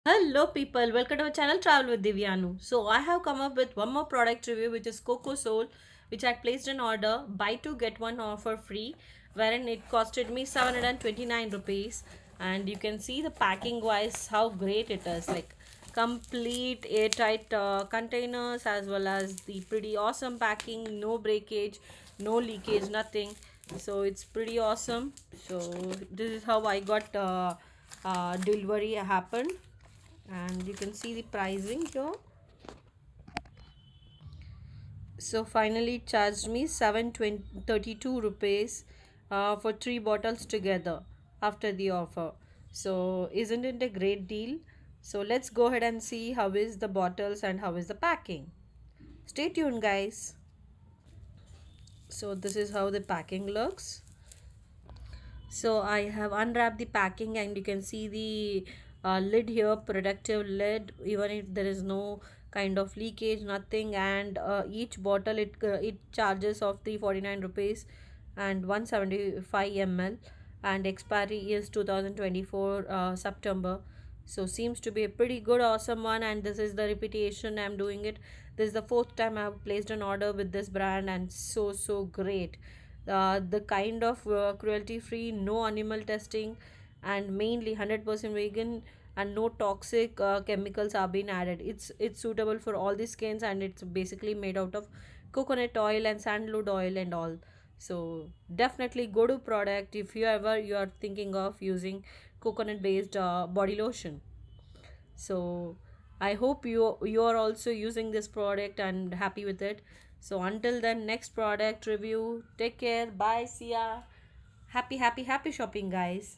Hello people, welcome to our channel Travel with Divyanu. So I have come up with one more product review which is Coco Soul, which I placed an order buy two get one offer free, wherein it costed me 729 rupees. And you can see the packing wise how great it is, like complete airtight containers, as well as the pretty awesome packing, no breakage, no leakage, nothing. So it's pretty awesome. So this is how I got delivery happened, and you can see the pricing here. So finally it charged me 732 rupees for three bottles together after the offer. So isn't it a great deal? So let's go ahead and see how is the bottles and how is the packing. Stay tuned, guys. So this is how the packing looks. So I have unwrapped the packing, and you can see the lid here, protective lid, even if there is no kind of leakage, nothing. And each bottle it charges of the 49 rupees and 175 ml, and expiry is 2024 September. So seems to be a pretty good awesome one, and this is the repetition I'm doing it. This is the fourth time I have placed an order with this brand, and so great. The kind of cruelty free, no animal testing, and mainly 100% vegan, and no toxic chemicals are being added. It's suitable for all the skins, and it's basically made out of coconut oil and sandalwood oil and all. So definitely go to product if you are thinking of using coconut based body lotion. So I hope you are also using this product and happy with it. So until then, next product review, take care, bye, see ya. Happy shopping, guys.